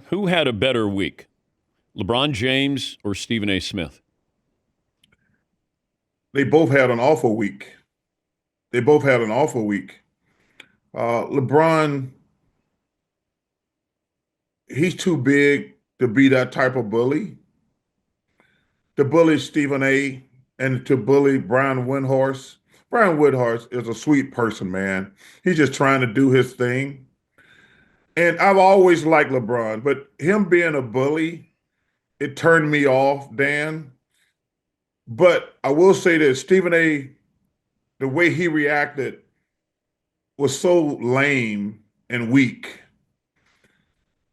Who had a better week, LeBron James or Stephen A. Smith? They both had an awful week. They both had an awful week. LeBron, he's too big to be that type of bully. To bully Stephen A. and to bully Brian Windhorst. Brian Windhorst is a sweet person, man. He's just trying to do his thing. And I've always liked LeBron, but him being a bully, it turned me off, Dan. But I will say this, Stephen A., the way he reacted was so lame and weak.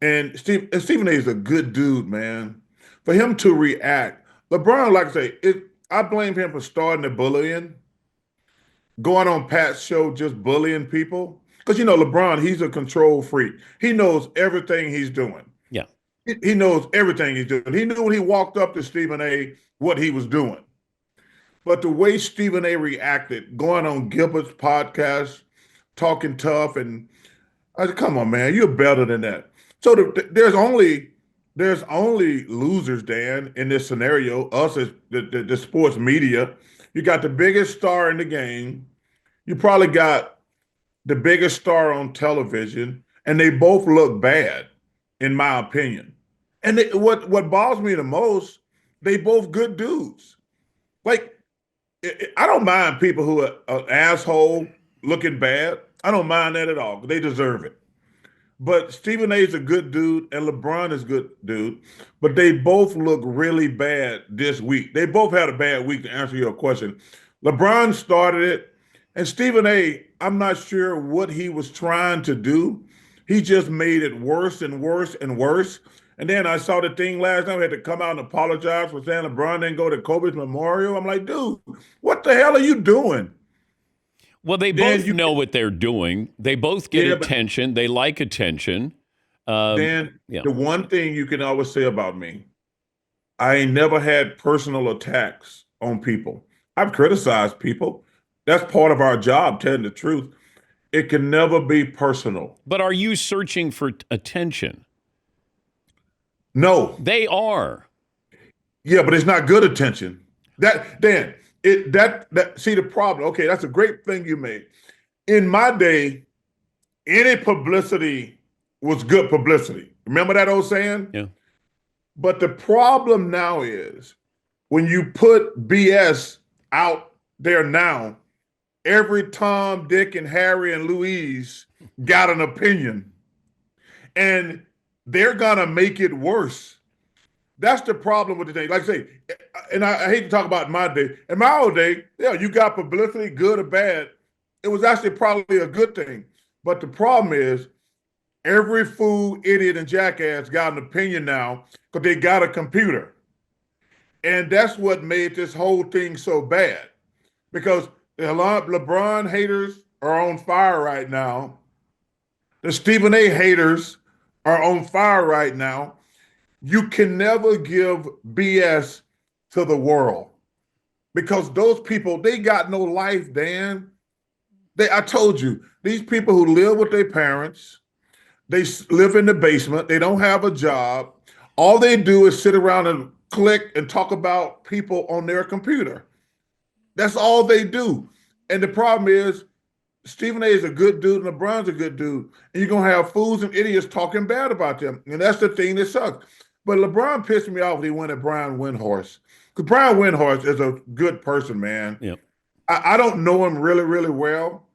And Stephen A is a good dude, man. For him to react, LeBron, like I say, I blame him for starting the bullying, going on Pat's show just bullying people. Because LeBron, he's a control freak. He knows everything he's doing. Yeah. He knows everything he's doing. He knew when he walked up to Stephen A what he was doing. But the way Stephen A reacted, going on Gilbert's podcast, talking tough, and I said, come on, man, you're better than that. So there's only losers, Dan, in this scenario. Us as the sports media. You got the biggest star in the game. You probably got the biggest star on television, and they both look bad, in my opinion. And what bothers me the most, they both good dudes. Like, I don't mind people who are an asshole looking bad. I don't mind that at all. They deserve it. But Stephen A is a good dude and LeBron is a good dude. But they both look really bad this week. They both had a bad week, to answer your question. LeBron started it, and Stephen A, I'm not sure what he was trying to do. He just made it worse and worse and worse. And then I saw the thing last night. We had to come out and apologize for saying LeBron didn't go to Kobe's memorial. I'm like, dude, what the hell are you doing? Well, they Dan, both know what they're doing. They both get yeah, but attention. They like attention. Dan, Yeah. the one thing you can always say about me, I ain't never had personal attacks on people. I've criticized people. That's part of our job, telling the truth. It can never be personal. But are you searching for attention? No. They are. Yeah, but it's not good attention. That Dan, see the problem. Okay, that's a great thing you made. In my day, any publicity was good publicity. Remember that old saying? Yeah. But the problem now is when you put BS out there now, every Tom, Dick, and Harry and Louise got an opinion. And they're gonna make it worse. That's the problem with the thing. Like I say, and I hate to talk about my day. In my old day, yeah, you got publicity, good or bad. It was actually probably a good thing. But the problem is every fool, idiot, and jackass got an opinion now because they got a computer. And that's what made this whole thing so bad. Because a lot of LeBron haters are on fire right now. The Stephen A haters are on fire right now. You can never give BS to the world because those people, they got no life, Dan. I told you, these people who live with their parents, they live in the basement, they don't have a job. All they do is sit around and click and talk about people on their computer. That's all they do. And the problem is, Stephen A is a good dude and LeBron's a good dude. And you're going to have fools and idiots talking bad about them. And that's the thing that sucks. But LeBron pissed me off when he went at Brian Windhorst. Because Brian Windhorst is a good person, man. Yeah. I don't know him really, really well,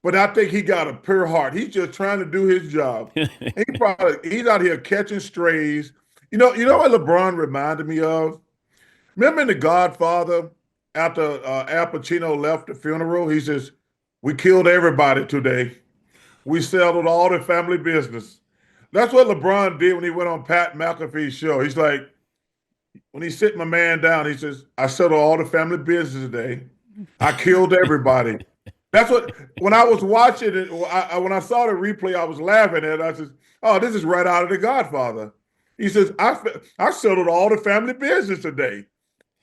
but I think he got a pure heart. He's just trying to do his job. He's out here catching strays. You know what LeBron reminded me of? Remember in The Godfather, after Al Pacino left the funeral, he says, "We killed everybody today. We settled all the family business." That's what LeBron did when he went on Pat McAfee's show. He's like, when he sit my man down, he says, "I settled all the family business today. I killed everybody." That's what, when I was watching it, when I saw the replay, I was laughing at it. I said, "Oh, this is right out of The Godfather." He says, I settled all the family business today.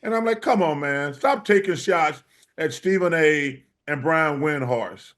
And I'm like, come on, man. Stop taking shots at Stephen A. and Brian Windhorst.